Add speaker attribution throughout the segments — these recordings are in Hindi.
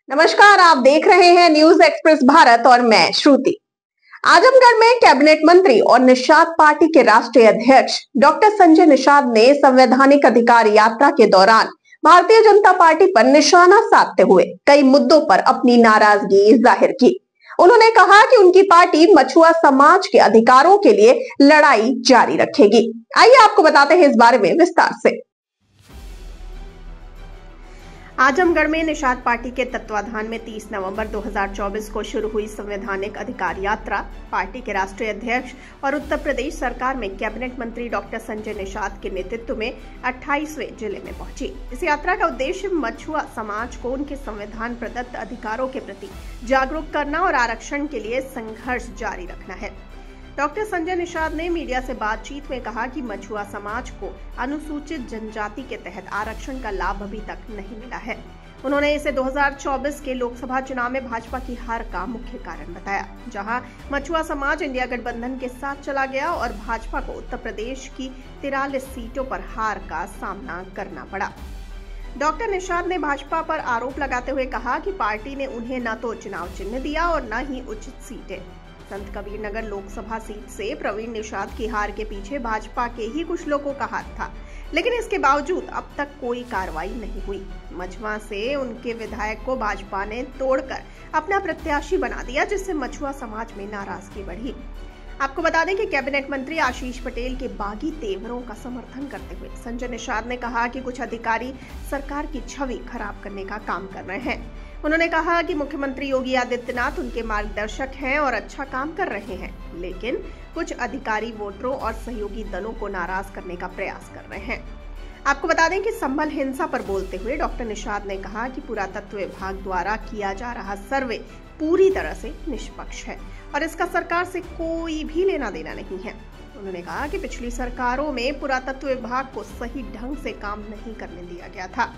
Speaker 1: नमस्कार, आप देख रहे हैं न्यूज एक्सप्रेस भारत और मैं श्रुति। आजमगढ़ में कैबिनेट मंत्री और निषाद पार्टी के राष्ट्रीय अध्यक्ष डॉक्टर संजय निषाद ने संवैधानिक अधिकार यात्रा के दौरान भारतीय जनता पार्टी पर निशाना साधते हुए कई मुद्दों पर अपनी नाराजगी जाहिर की। उन्होंने कहा कि उनकी पार्टी मछुआ समाज के अधिकारों के लिए लड़ाई जारी रखेगी। आइए आपको बताते हैं इस बारे में विस्तार से। आजमगढ़ में निषाद पार्टी के तत्वाधान में 30 नवंबर 2024 को शुरू हुई संवैधानिक अधिकार यात्रा पार्टी के राष्ट्रीय अध्यक्ष और उत्तर प्रदेश सरकार में कैबिनेट मंत्री डॉक्टर संजय निषाद के नेतृत्व में 28वें जिले में पहुंची। इस यात्रा का उद्देश्य मछुआ समाज को उनके संविधान प्रदत्त अधिकारों के प्रति जागरूक करना और आरक्षण के लिए संघर्ष जारी रखना है। डॉक्टर संजय निषाद ने मीडिया से बातचीत में कहा कि मछुआ समाज को अनुसूचित जनजाति के तहत आरक्षण का लाभ अभी तक नहीं मिला है। उन्होंने इसे 2024 के लोकसभा चुनाव में भाजपा की हार का मुख्य कारण बताया, जहां मछुआ समाज इंडिया गठबंधन के साथ चला गया और भाजपा को उत्तर प्रदेश की 43 सीटों पर हार का सामना करना पड़ा। डॉक्टर निषाद ने भाजपा पर आरोप लगाते हुए कहा कि पार्टी ने उन्हें न तो चुनाव चिन्ह दिया और न ही उचित सीटें। संत कबीर नगर लोकसभा सीट से प्रवीण निषाद की हार के पीछे भाजपा के ही कुछ लोगों का हाथ था, लेकिन इसके बावजूद अब तक कोई कार्रवाई नहीं हुई। मछुआ से उनके विधायक को भाजपा ने तोड़कर अपना प्रत्याशी बना दिया, जिससे मछुआ समाज में नाराजगी बढ़ी। आपको बता दें कि कैबिनेट मंत्री आशीष पटेल के बागी तेवरों का समर्थन करते हुए संजय निषाद ने कहा कि कुछ अधिकारी सरकार की छवि खराब करने का काम कर रहे हैं। उन्होंने कहा कि मुख्यमंत्री योगी आदित्यनाथ उनके मार्गदर्शक हैं और अच्छा काम कर रहे हैं, लेकिन कुछ अधिकारी वोटरों और सहयोगी दलों को नाराज करने का प्रयास कर रहे हैं। आपको बता दें कि संभल हिंसा पर बोलते हुए डॉक्टर निषाद ने कहा कि पुरातत्व विभाग द्वारा किया जा रहा सर्वे पूरी तरह से निष्पक्ष है और इसका सरकार से कोई भी लेना देना नहीं है। उन्होंने कहा कि पिछली सरकारों में पुरातत्व विभाग को सही ढंग से काम नहीं करने दिया गया था।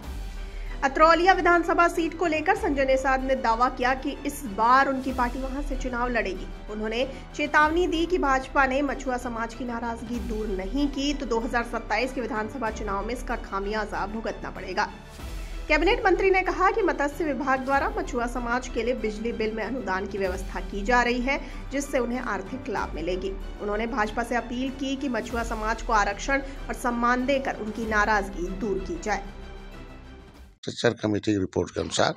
Speaker 1: अतरौलिया विधानसभा सीट को लेकर संजय निषाद ने दावा किया कि इस बार उनकी पार्टी वहां से चुनाव लड़ेगी। उन्होंने चेतावनी दी कि भाजपा ने मछुआ समाज की नाराजगी दूर नहीं की तो 2027 के विधानसभा चुनाव में इसका खामियाजा भुगतना पड़ेगा। कैबिनेट मंत्री ने कहा कि मत्स्य विभाग द्वारा मछुआ समाज के लिए बिजली बिल में अनुदान की व्यवस्था की जा रही है, जिससे उन्हें आर्थिक लाभ मिलेगी। उन्होंने भाजपा से अपील की कि मछुआ समाज को आरक्षण और सम्मान देकर उनकी नाराजगी दूर की जाए।
Speaker 2: स्ट्रक्चर कमेटी की रिपोर्ट के अनुसार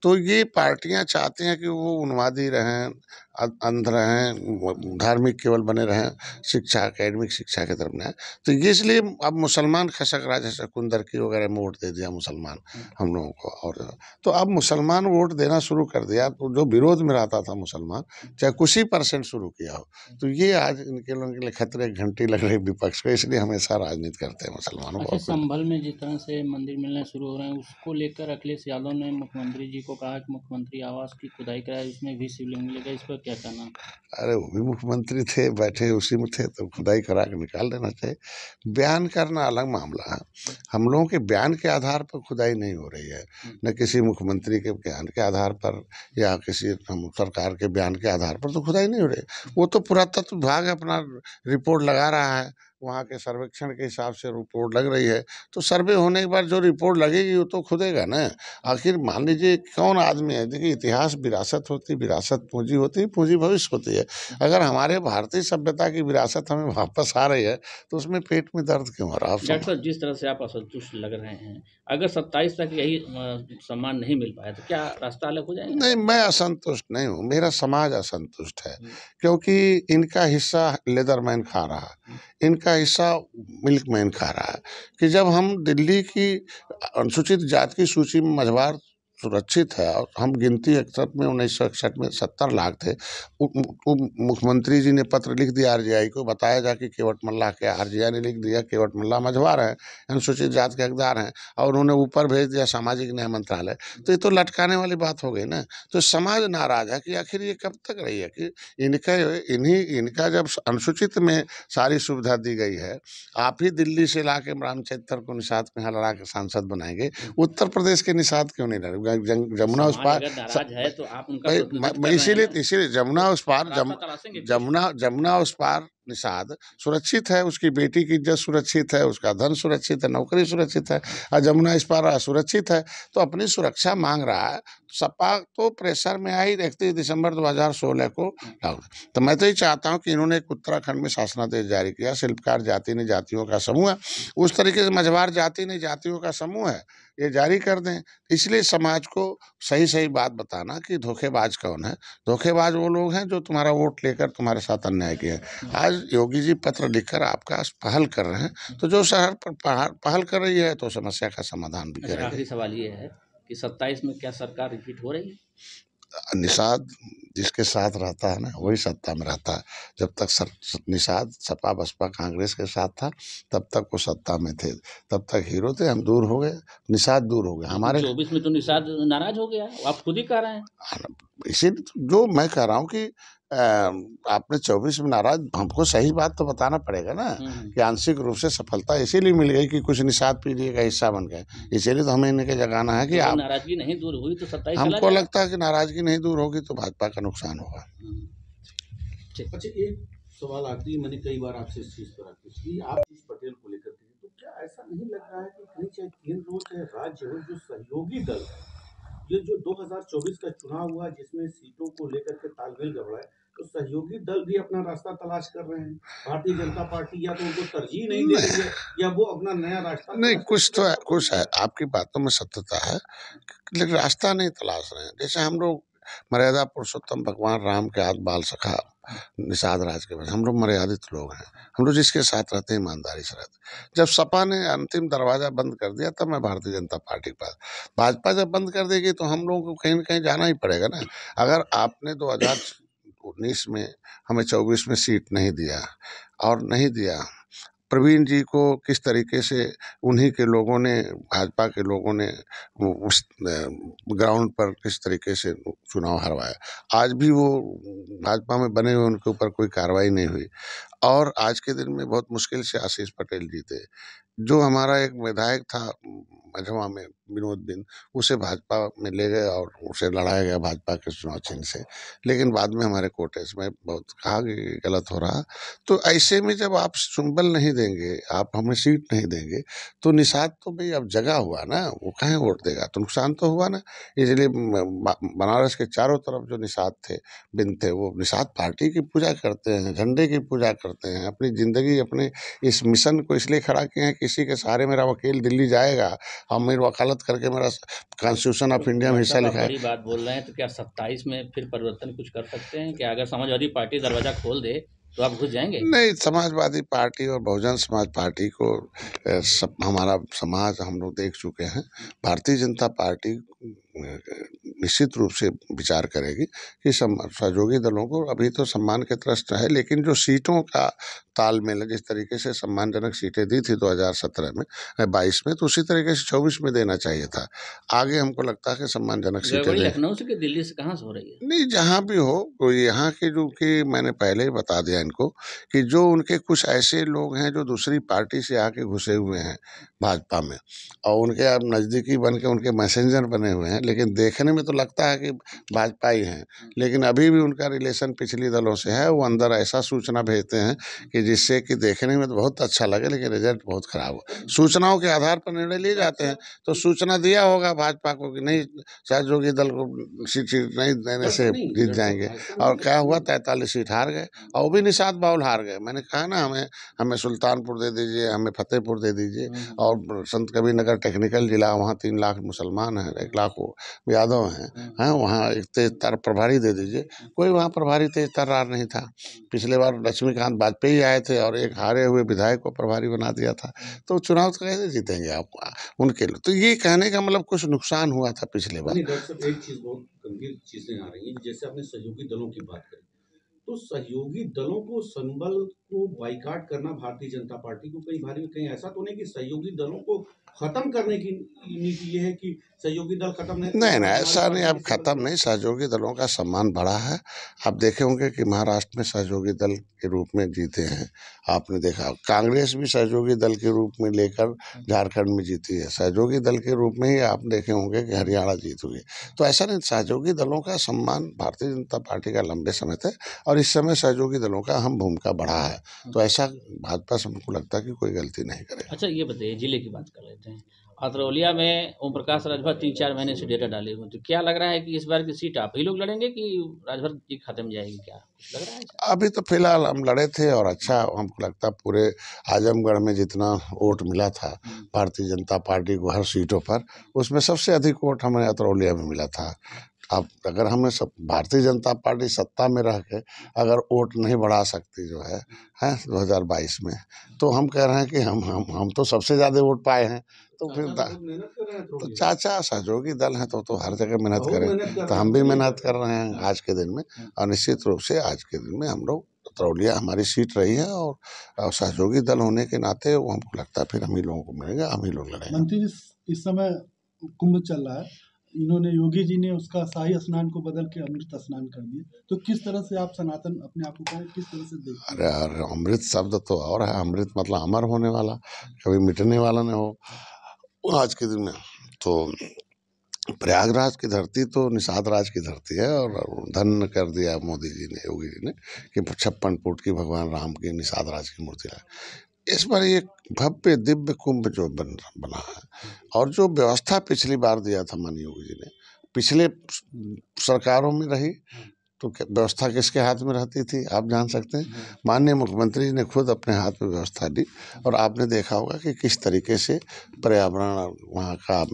Speaker 2: तो ये पार्टियां चाहती हैं कि वो उन्मादी रहें, अंध रहें, धार्मिक केवल बने रहें, शिक्षा एकेडमिक शिक्षा की तरफ न। तो ये इसलिए अब मुसलमान खसक रहा, जैसे कुंदरकी वगैरह में वोट दे दिया मुसलमान हम लोगों को, और तो अब मुसलमान वोट देना शुरू कर दिया। तो जो विरोध में रहता था मुसलमान, चाहे कुछ ही % शुरू किया हो, तो ये आज इनके लोगों के लिए खतरे की घंटी लग रही विपक्ष को, इसलिए हमेशा राजनीति करते हैं मुसलमानों को।
Speaker 3: संभल में जिस तरह से मंदिर मिलने शुरू हो रहे हैं, उसको लेकर अखिलेश यादव ने मुख्यमंत्री जी को कहा कि मुख्यमंत्री आवास की खुदाई कराए, इसमें भी शिवलिंग मिलेगा, इस पर क्या कहना?
Speaker 2: अरे वो भी मुख्यमंत्री थे, बैठे उसी में थे, तो खुदाई करा के निकाल देना चाहिए। बयान करना अलग मामला है। हम लोगों के बयान के आधार पर खुदाई नहीं हो रही है, न किसी मुख्यमंत्री के बयान के आधार पर या किसी सरकार के बयान के आधार पर तो खुदाई नहीं हो रही। वो तो पुरातत्व विभाग अपना रिपोर्ट लगा रहा है, वहाँ के सर्वेक्षण के हिसाब से रिपोर्ट लग रही है, तो सर्वे होने के बाद जो रिपोर्ट लगेगी वो तो खुदेगा ना। आखिर मान लीजिए कौन आदमी है, देखिए इतिहास विरासत होती, विरासत पूंजी होती, पूंजी भविष्य होती है। अगर हमारे भारतीय सभ्यता की विरासत हमें वापस आ रही है तो उसमें पेट में दर्द क्यों हो रहा है?
Speaker 3: डॉक्टर साहब, जिस तरह से आप असंतुष्ट लग रहे हैं, अगर 27 तक यही सम्मान नहीं मिल पाया तो क्या रास्ता अलग हो जाएगा?
Speaker 2: नहीं, मैं असंतुष्ट नहीं हूँ, मेरा समाज असंतुष्ट है, क्योंकि इनका हिस्सा लेदरमैन खा रहा है, इनका हिस्सा मिल्कमैन खा रहा है। कि जब हम दिल्ली की अनुसूचित जाति की सूची में मझवार सुरक्षित है, और हम गिनती 61 में 1961 में 70 लाख थे, मुख्यमंत्री जी ने पत्र लिख दिया RGI को, बताया जा कि केवट मल्ला के, RGI ने लिख दिया केवट मल्ला मझवार हैं, अनुसूचित जाति के हकदार हैं, और उन्होंने ऊपर भेज दिया सामाजिक न्याय मंत्रालय। तो ये तो लटकाने वाली बात हो गई ना। तो समाज नाराज है कि आखिर ये कब तक रही है कि इनका जब अनुसूचित में सारी सुविधा दी गई है, आप ही दिल्ली से ला के रामचरित्र को निषाद के यहाँ लड़ा के सांसद बनाएंगे, उत्तर प्रदेश के निषाद क्यों नहीं लड़े? जमुना उस
Speaker 3: समाज
Speaker 2: पार
Speaker 3: अगर नाराज है तो आप उनका
Speaker 2: मैं
Speaker 3: प्रतिनिधित्व
Speaker 2: मैं
Speaker 3: कर रहे हैं ना,
Speaker 2: इसीलिए जमुना उस पार
Speaker 3: रास्ता तलाशेंगे कुछ।
Speaker 2: जमुना उस पार निषाद सुरक्षित है, उसकी बेटी की इज्जत सुरक्षित है, उसका धन सुरक्षित है, नौकरी सुरक्षित है, और जमुना इस पार असुरक्षित है, तो अपनी सुरक्षा मांग रहा है। सपा तो प्रेशर में आई, 31 दिसंबर 2016 को लागू। तो मैं तो ये चाहता हूँ कि इन्होंने एक उत्तराखंड में शासनादेश जारी किया, शिल्पकार जाति ने जातियों का समूह है, उस तरीके से मझवार जाति ने जातियों का समूह है, ये जारी कर दें। इसलिए समाज को सही सही बात बताना कि धोखेबाज कौन है। धोखेबाज वो लोग हैं जो तुम्हारा वोट लेकर तुम्हारे साथ अन्याय किए। आज योगी जी पत्र लिखकर आपका पहल कर रहे हैं, तो जो शहर पर पहल कर रही है तो समस्या का समाधान भी
Speaker 3: अच्छा,
Speaker 2: करेगी।
Speaker 3: आखिरी सवाल ये है कि 27 में क्या सरकार रिपीट हो रही है?
Speaker 2: निषाद जिसके साथ रहता है ना वही सत्ता में रहता है। जब तक निषाद सपा बसपा कांग्रेस के साथ था तब तक वो सत्ता में थे, तब तक हीरो थे। हम दूर हो गए, निषाद दूर हो गए हमारे।
Speaker 3: 24 में तो निषाद नाराज हो गया है, आप खुद ही कह रहे हैं।
Speaker 2: इसीलिए तो जो मैं कह रहा हूँ कि आपने 24 में नाराज, हमको सही बात तो बताना पड़ेगा ना कि आंशिक रूप से सफलता इसीलिए मिल गई कि कुछ निषाद पीढ़ी का हिस्सा बन गए। इसीलिए तो हमें इनके जगाना है कि आप,
Speaker 3: नाराजगी नहीं दूर हुई तो 27 चला
Speaker 2: हमको
Speaker 3: जाएगा।
Speaker 2: लगता है कि नाराजगी नहीं दूर होगी तो भाजपा का नुकसान होगा।
Speaker 4: अच्छा, एक सवाल आखिरी, मैंने कई बार आपसे इस चीज पर पूछी कि आप इस पटेल को लेकर के, तो क्या ऐसा नहीं लग रहा है कि कहीं चाहे केंद्र हो चाहे राज्य हो, जो सहयोगी दल है, ये जो 2024 का चुनाव हुआ जिसमें सीटों को लेकर के तालमेल गड़बड़ा है, तो सहयोगी दल भी अपना रास्ता तलाश कर रहे हैं। भारतीय जनता पार्टी या तो उनको तरजीह नहीं दे रही है या वो अपना नया रास्ता
Speaker 2: नहीं, कुछ है आपकी बातों में सत्यता है, लेकिन रास्ता नहीं तलाश रहे हैं। जैसे हम लोग मर्यादा पुरुषोत्तम भगवान राम के हाथ बाल सखा निषाद राज के बाद हम लोग मर्यादित लोग हैं, हम लोग जिसके साथ रहते हैं ईमानदारी से रहते। जब सपा ने अंतिम दरवाजा बंद कर दिया तब मैं भारतीय जनता पार्टी के पास, भाजपा जब बंद कर देगी तो हम लोगों को कहीं न कहीं जाना ही पड़ेगा ना। अगर आपने 2019 में हमें 24 में सीट नहीं दिया और नहीं दिया, प्रवीण जी को किस तरीके से उन्हीं के लोगों ने, भाजपा के लोगों ने उस ग्राउंड पर किस तरीके से चुनाव हरवाया। आज भी वो भाजपा में बने हुए, उनके ऊपर कोई कार्रवाई नहीं हुई। और आज के दिन में बहुत मुश्किल से आशीष पटेल जीते। जो हमारा एक विधायक था मझवा में, विनोद बिंद, उसे भाजपा में ले गए और उसे लड़ाया गया भाजपा के चुनाव चिन्ह से। लेकिन बाद में हमारे कोटेज में बहुत कहा कि गलत हो रहा। तो ऐसे में जब आप सुंबल नहीं देंगे, आप हमें सीट नहीं देंगे, तो निषाद तो भाई अब जगा हुआ ना, वो कहाँ वोट देगा, तो नुकसान तो हुआ ना। इसलिए बनारस के चारों तरफ जो निषाद थे, बिंद थे, वो निषाद पार्टी की पूजा करते हैं, झंडे की पूजा करते हैं, अपनी ज़िंदगी अपने इस मिशन को इसलिए खड़ा किए हैं, किसी के सहारे मेरा वकील दिल्ली जाएगा और मेरी वकालत करके मेरा कॉन्स्टिट्यूशन ऑफ इंडिया में हिस्सा लिखा है।
Speaker 3: बड़ी बात बोल रहे हैं, तो क्या 27 में फिर परिवर्तन कुछ कर सकते हैं क्या? अगर समाजवादी पार्टी दरवाजा खोल दे तो आप घुस जाएंगे?
Speaker 2: नहीं, समाजवादी पार्टी और बहुजन समाज पार्टी को सब हमारा समाज हम लोग देख चुके हैं। भारतीय जनता पार्टी निश्चित रूप से विचार करेगी कि सहयोगी दलों को अभी तो सम्मान के त्रस्त है, लेकिन जो सीटों का तालमेल है, जिस तरीके से सम्मानजनक सीटें दी थी 2017 में 22 में, तो उसी तरीके से 24 में देना चाहिए था। आगे हमको लगता है कि सम्मानजनक सीटें दें।
Speaker 3: लखनऊ से कि दिल्ली से कहाँ से हो रही है?
Speaker 2: नहीं, जहाँ भी हो, तो यहाँ के जो कि मैंने पहले ही बता दिया इनको कि जो उनके कुछ ऐसे लोग हैं जो दूसरी पार्टी से आके घुसे हुए हैं भाजपा में, और उनके अब नज़दीकी बन के उनके मैसेंजर बने हुए हैं, लेकिन देखने में तो लगता है कि भाजपा ही हैं, लेकिन अभी भी उनका रिलेशन पिछली दलों से है। वो अंदर ऐसा सूचना भेजते हैं कि जिससे कि देखने में तो बहुत अच्छा लगे, लेकिन रिजल्ट बहुत खराब हो। सूचनाओं के आधार पर निर्णय लिए जाते हैं। तो सूचना दिया होगा भाजपा को कि नहीं, सहयोगी दल को सीट नहीं देने से जीत जाएंगे, और क्या हुआ, 43 सीट हार गए, और वो भी निषाद बाउल हार गए। मैंने कहा ना, हमें सुल्तानपुर दे दीजिए, हमें फतेहपुर दे दीजिए, और संत कबीर नगर टेक्निकल जिला, वहाँ 3 लाख मुसलमान हैं, 1 लाख वो यादव हैं, वहाँ एक तेज तार प्रभारी दे दीजिए। कोई वहाँ प्रभारी तेज तर्रार नहीं था। पिछले बार लक्ष्मीकांत वाजपेयी आए थे और एक हारे हुए विधायक को प्रभारी बना दिया था। तो चुनाव तो कैसे जीतेंगे आप उनके लिए? तो ये कहने का मतलब कुछ नुकसान हुआ था पिछले बार।
Speaker 4: डॉक्टर साहब, एक चीज बहुत गंभीर चीजें आ रही हैं, जैसे आपने सहयोगी दलों की बात करी, तो सहयोगी दलों को संबल को बाइकाट करना भारतीय जनता पार्टी को कहीं ऐसा तो नहीं कि सहयोगी दलों को खत्म करने की नीति ये है कि सहयोगी दल खत्म नहीं
Speaker 2: नहीं ऐसा नहीं, अब खत्म नहीं, सहयोगी दलों का सम्मान बढ़ा है। आप देखे होंगे कि महाराष्ट्र में सहयोगी दल के रूप में जीते हैं। आपने देखा कांग्रेस भी सहयोगी दल के रूप में लेकर झारखंड में जीती है, सहयोगी दल के रूप में ही आप देखे होंगे कि हरियाणा जीत हुई। तो ऐसा नहीं, सहयोगी दलों का सम्मान भारतीय जनता पार्टी का लंबे समय से, और इस समय सहयोगी दलों का अहम भूमिका बढ़ा है। तो ऐसा भाजपा से हमको लगता है कि कोई गलती नहीं करेगा।
Speaker 3: अच्छा ये बताइए, जिले की बात कर लेते हैं। अतरौलिया में ओम प्रकाश राजभर 3-4 महीने से डेरा डाले हुए, तो क्या लग रहा है कि इस बार की सीट आप ही लोग लड़ेंगे कि राजभर जी खत्म जाएगी, क्या कुछ लग रहा है?
Speaker 2: अभी तो फिलहाल हम लड़े थे और अच्छा हमको लगता है पूरे आजमगढ़ में जितना वोट मिला था भारतीय जनता पार्टी को हर सीटों पर, उसमें सबसे अधिक वोट हमें अतरौलिया में मिला था। अब अगर हमें सब भारतीय जनता पार्टी सत्ता में रह के अगर वोट नहीं बढ़ा सकती जो है 2022 में, तो हम कह रहे हैं कि हम तो सबसे ज़्यादा वोट पाए हैं। तो फिर
Speaker 4: मेहनत कर रहे हैं
Speaker 2: तो चाचा सहयोगी दल है तो हर जगह मेहनत करें, तो हम भी मेहनत कर रहे हैं आज के दिन में। और निश्चित रूप से आज के दिन में हम लोग अतरौलिया हमारी सीट रही है, और सहयोगी दल होने के नाते वो हमको लगता है फिर हम ही लोगों को मिलेगा, हम ही लोग लड़ेंगे।
Speaker 5: मंत्री जी, इस समय कुंभ चल रहा है, इन्होंने योगी जी ने उसका शाही स्नान को बदल के अमृत स्नान कर दिया, तो किस तरह से आप सनातन अपने आप को किस तरह से देखते हैं?
Speaker 2: अरे अमृत शब्द तो और है, अमृत मतलब अमर होने वाला, कभी मिटने वाला न हो। आज के दिन में तो प्रयागराज की धरती तो निषाद राज की धरती है, और धन्य कर दिया मोदी जी ने, योगी जी ने, कि 56 फुट की भगवान राम की निषाद राज की मूर्ति लाए। इस बार एक भव्य दिव्य कुंभ जो बना है, और जो व्यवस्था पिछली बार दिया था माननीय योगी जी ने, पिछले सरकारों में रही तो व्यवस्था किसके हाथ में रहती थी आप जान सकते हैं। माननीय मुख्यमंत्री जी ने खुद अपने हाथ में व्यवस्था दी, और आपने देखा होगा कि किस तरीके से पर्यावरण वहाँ का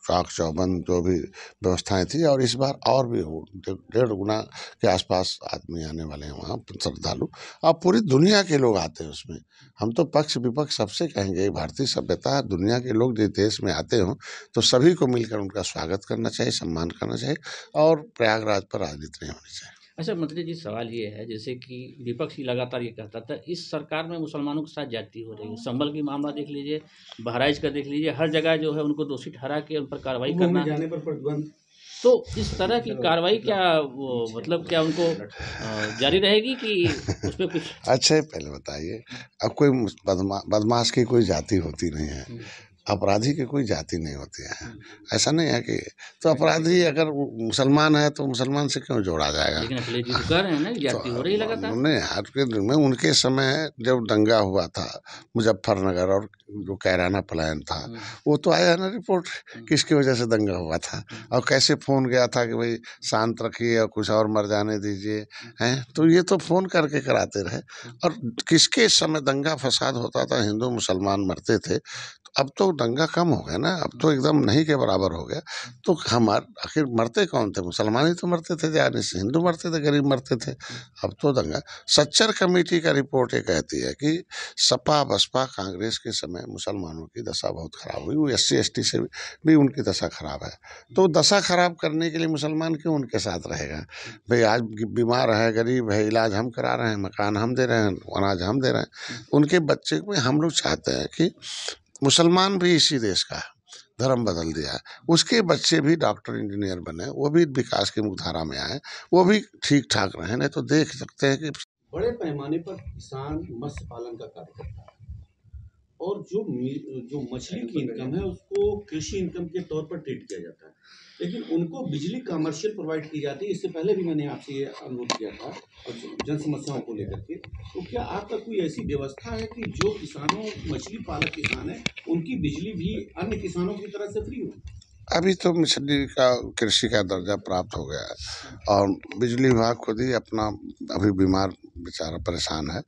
Speaker 2: चाक चौबंद जो भी व्यवस्थाएं थी, और इस बार और भी 1.5 गुना के आसपास आदमी आने वाले हैं वहाँ श्रद्धालु, और पूरी दुनिया के लोग आते हैं उसमें। हम तो पक्ष विपक्ष सबसे कहेंगे, भारतीय सभ्यता दुनिया के लोग जिस देश में आते हों तो सभी को मिलकर उनका स्वागत करना चाहिए, सम्मान करना चाहिए, और प्रयागराज पर राजनीति नहीं होनी चाहिए।
Speaker 3: अच्छा मंत्री जी, सवाल ये है, जैसे कि विपक्ष ही लगातार ये कहता था इस सरकार में मुसलमानों के साथ जाति हो रही है। संभल की मामला देख लीजिए, बहराइच का देख लीजिए, हर जगह जो है उनको दोषी ठहरा के उन पर कार्रवाई करना।
Speaker 4: जाने पर प्रतिबंध।
Speaker 3: तो इस तरह की कार्रवाई क्या मतलब क्या उनको जारी रहेगी कि उसमें कुछ?
Speaker 2: अच्छा पहले बताइए, अब कोई बदमाश की कोई जाति होती नहीं है, अपराधी की कोई जाति नहीं होती है, ऐसा नहीं है कि तो अपराधी अगर मुसलमान है तो मुसलमान से क्यों जोड़ा जाएगा?
Speaker 3: लेकिन अखिलेश जी तो कह रहे हैं ना कि जाति हो रही लगातार।
Speaker 2: नहीं, आज के दिन में उनके समय जब दंगा हुआ था मुजफ्फरनगर और जो कैराना पलायन था, वो तो आया ना रिपोर्ट किसकी वजह से दंगा हुआ था, और कैसे फोन गया था कि भाई शांत रखिए और कुछ और मर जाने दीजिए, हैं। तो ये तो फोन करके कराते रहे, और किसके समय दंगा फसाद होता था, हिंदू मुसलमान मरते थे। अब तो दंगा कम हो गया ना, अब तो एकदम नहीं के बराबर हो गया। तो हमारे आखिर मरते कौन थे? मुसलमान ही तो मरते थे जाने से, हिंदू मरते थे, गरीब मरते थे। अब तो दंगा। सच्चर कमेटी का रिपोर्ट ये कहती है कि सपा बसपा कांग्रेस के समय मुसलमानों की दशा बहुत खराब हुई, वो SC ST से भी उनकी दशा खराब है। तो दशा खराब करने के लिए मुसलमान क्यों उनके साथ रहेगा? भाई आज बीमार है, गरीब है, इलाज हम करा रहे हैं, मकान हम दे रहे हैं, अनाज हम दे रहे हैं, उनके बच्चे को हम लोग चाहते हैं कि मुसलमान भी इसी देश का धर्म बदल दिया है, उसके बच्चे भी डॉक्टर इंजीनियर बने, वो भी विकास की मुख्यधारा में आए, वो भी ठीक ठाक रहे। नहीं तो देख सकते हैं कि
Speaker 4: बड़े पैमाने पर किसान मत्स्य पालन का कार्य करता है, और जो मछली की इनकम है उसको कृषि इनकम के तौर पर ट्रीट किया जाता है, लेकिन उनको बिजली कमर्शियल प्रोवाइड की जाती है। इससे पहले भी मैंने आपसे ये अनुरोध किया था और जन समस्याओं को लेकर के, तो क्या आपका कोई ऐसी व्यवस्था है कि जो किसानों मछली पालक किसान हैं उनकी बिजली भी अन्य किसानों की तरह से फ्री हो?
Speaker 2: अभी तो मछली का कृषि का दर्जा प्राप्त हो गया है, और बिजली विभाग खुद ही अपना अभी बीमार बेचारा परेशान है।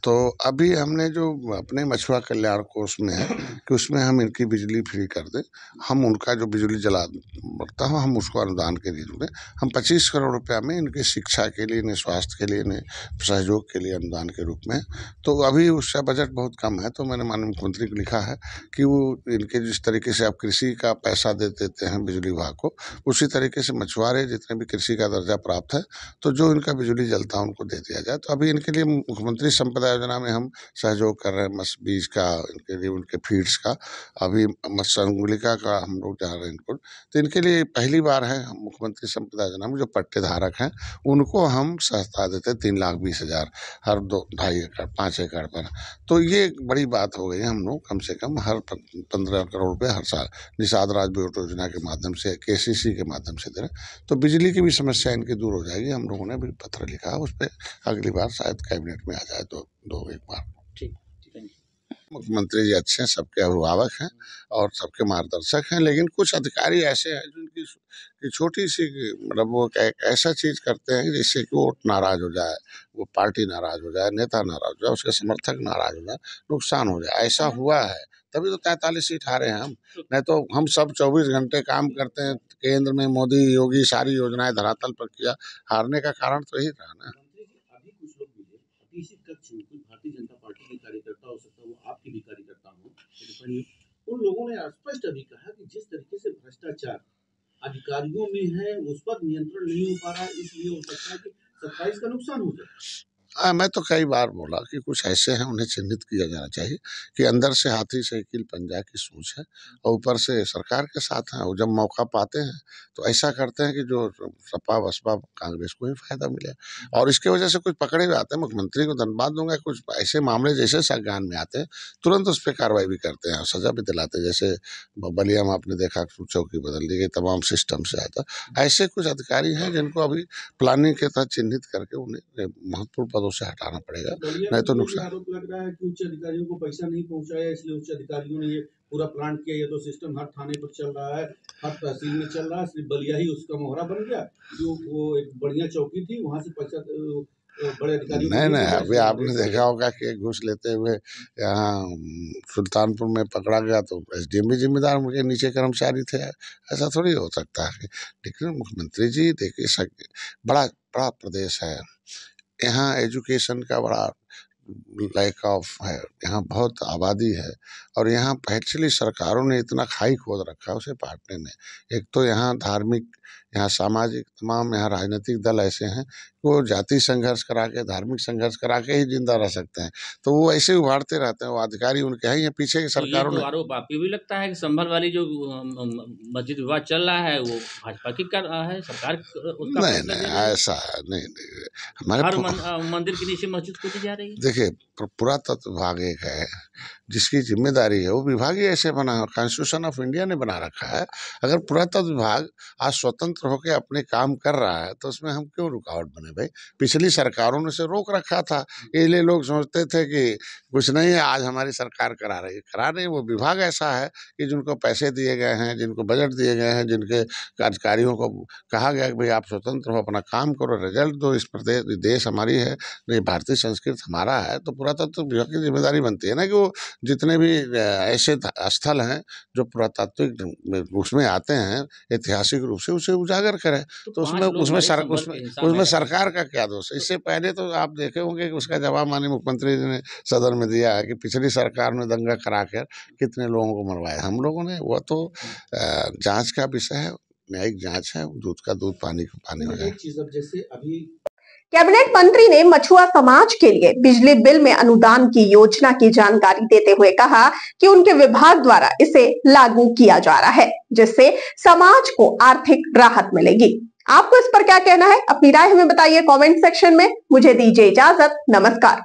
Speaker 2: तो अभी हमने जो अपने मछुआ कल्याण कोष में है कि उसमें हम इनकी बिजली फ्री कर दें, हम उनका जो बिजली जला बढ़ता है हम उसको अनुदान के लिए दें। हम 25 करोड़ रुपया में इनकी शिक्षा के लिए, इन्हें स्वास्थ्य के लिए, इन्हें सहयोग के लिए अनुदान के रूप में। तो अभी उसका बजट बहुत कम है, तो मैंने माननीय मुख्यमंत्री को लिखा है कि वो इनके जिस तरीके से आप कृषि का पैसा देते हैं बिजली विभाग को, उसी तरीके से मछुआरे जितने भी कृषि का दर्जा प्राप्त है तो जो इनका बिजली जलता है उनको दे दिया जाए। तो अभी अभी इनके लिए मुख्यमंत्री संपदा योजना में हम सहयोग कर रहे हैं, मत्स्य बीज का, इनके लिए उनके फीड्स का, अभी मत्स्य संकुलिका का हम लोग जा रहे हैं इनको। तो इनके लिए पहली बार है हम मुख्यमंत्री संपदा योजना में जो पट्टे धारक हैं उनको हम सस्ता देते हैं 3,20,000 हर 2-2.5 एकड़ 5 एकड़ पर। तो ये बड़ी बात हो गई है, हम लोग कम से कम हर 15 करोड़ रुपये हर साल निषाद राज योजना के माध्यम से, KCC के माध्यम से दे रहे हैं। तो बिजली की भी समस्या इनकी दूर हो जाएगी। हम लोगों ने भी पत्र लिखा, उस पर अगली बार शायद कैबिनेट में आ जाए दो एक बार।
Speaker 3: ठीक।
Speaker 2: मुख्यमंत्री जी अच्छे हैं, सबके अभिभावक हैं और सबके मार्गदर्शक हैं, लेकिन कुछ अधिकारी ऐसे हैं जिनकी छोटी सी मतलब वो ऐसा चीज़ करते हैं जिससे कि वो नाराज हो जाए, वो पार्टी नाराज हो जाए, नेता नाराज हो जाए, उसके समर्थक नाराज हो जाए, नुकसान हो जाए। ऐसा हुआ है, तभी तो 43 सीट हारे हैं हम। नहीं तो हम सब 24 घंटे काम करते हैं, केंद्र में मोदी योगी सारी योजनाएं धरातल पर किया। हारने का कारण तो यही रहा ना।
Speaker 4: अभी कुछ लोग मिले, इसी कक्ष में कुछ भारतीय जनता पार्टी के कार्यकर्ता हो सकता है, वो आपके भी कार्यकर्ता हो, उन लोगों ने स्पष्ट अभी कहा कि जिस तरीके से भ्रष्टाचार अधिकारियों में है उस पर नियंत्रण नहीं हो पा रहा है, इसलिए हो सकता है कि 27 का नुकसान हो जाए।
Speaker 2: मैं तो कई बार बोला कि कुछ ऐसे हैं उन्हें चिन्हित किया जाना चाहिए कि अंदर से हाथी से कील पंजा की सोच है और ऊपर से सरकार के साथ हैं, और जब मौका पाते हैं तो ऐसा करते हैं कि जो सपा बसपा कांग्रेस को ही फायदा मिले, और इसके वजह से कुछ पकड़े हुए आते हैं। मुख्यमंत्री को धन्यवाद दूंगा, कुछ ऐसे मामले जैसे संज्ञान में आते हैं तुरंत उस पर कार्रवाई भी करते हैं और सजा भी दिलाते हैं। जैसे बलिया में आपने देखा चौकी बदल दी गई, तमाम सिस्टम से आता। ऐसे कुछ अधिकारी हैं जिनको अभी प्लानिंग के तहत चिन्हित करके उन्हें महत्वपूर्ण पदों से हटाना पड़ेगा, नहीं तो नुकसान।
Speaker 4: आरोप लग रहा है कि उच्च अधिकारियों को पैसा नहीं पहुंचाया, इसलिए उच्च अधिकारियों ने ये पूरा प्लान किया। ये तो सिस्टम हर थाने पर चल रहा है, हर तहसील में चल रहा है, सिर्फ बलिया ही उसका मोहरा बन गया। जो वो एक बढ़िया चौकी थी वहां से पैसा बड़े अधिकारियों
Speaker 2: नहीं अभी आपने देखा होगा कि घूस लेते हुए यहाँ सुल्तानपुर में पकड़ा गया तो SDM भी जिम्मेदार, मुझे नीचे कर्मचारी थे। ऐसा थोड़ी हो सकता है। लेकिन मुख्यमंत्री जी देखिए, बड़ा प्रदेश है, यहाँ एजुकेशन का बड़ा लैक ऑफ है, यहाँ बहुत आबादी है, और यहाँ एक्चुअली सरकारों ने इतना खाई खोद रखा है उसे पाटने में। एक तो यहाँ धार्मिक, यहाँ सामाजिक, तमाम यहाँ राजनीतिक दल ऐसे हैं वो जाति संघर्ष करा के, धार्मिक संघर्ष करा के ही जिंदा रह सकते हैं, तो वो ऐसे उभारते रहते हैं। वो अधिकारी उनके हैं, ये पीछे की सरकारों
Speaker 3: ने। आरोप आपको भी लगता है कि संभल वाली जो मस्जिद विवाद चल रहा है वो भाजपा की कर रहा है, सरकार उसका?
Speaker 2: नहीं ऐसा नहीं, हमारे
Speaker 3: हर मंदिर के नीचे मस्जिद खोदी जा रही है।
Speaker 2: देखिए, पुरातत्व विभाग एक है जिसकी जिम्मेदारी है, वो विभाग ही ऐसे बना है, कॉन्स्टिट्यूशन ऑफ इंडिया ने बना रखा है। अगर पुरातत्व विभाग आज स्वतंत्र होकर अपने काम कर रहा है तो उसमें हम क्यों रुकावट बने भाई? पिछली सरकारों ने से रोक रखा था, इसलिए लोग सोचते थे कि कुछ नहीं है, आज हमारी सरकार करा रही है। करा नहीं, वो विभाग ऐसा है कि जिनको पैसे दिए गए हैं, जिनको बजट दिए गए हैं, जिनके अधिकारियों को कहा गया कि भाई आप स्वतंत्र हो, अपना काम करो, रिजल्ट दो, इस प्रदेश देश हमारी है, नहीं भारतीय संस्कृति हमारा है। तो पुरातत्व विभाग की जिम्मेदारी बनती है ना कि वो जितने भी ऐसे स्थल हैं जो पुरातात्विक उसमें आते हैं ऐतिहासिक रूप से, उसे उजागर करें। तो उसमें सरकार का क्या दोष है? इससे पहले तो आप देखे होंगे कि उसका जवाब माननीय मुख्यमंत्री जी ने सदन में दिया है कि पिछली सरकार ने दंगा कराकर कितने लोगों को मरवाया। हम लोगों ने, वो तो जांच का विषय है, न्यायिक जांच है, दूध का दूध पानी का पानी हो जाए।
Speaker 4: एक चीज अब जैसे अभी
Speaker 1: कैबिनेट मंत्री ने मछुआ समाज के लिए बिजली बिल में अनुदान की योजना की जानकारी देते हुए कहा कि उनके विभाग द्वारा इसे लागू किया जा रहा है, जिससे समाज को आर्थिक राहत मिलेगी। आपको इस पर क्या कहना है? अपनी राय हमें बताइए कमेंट सेक्शन में। मुझे दीजिए इजाजत, नमस्कार।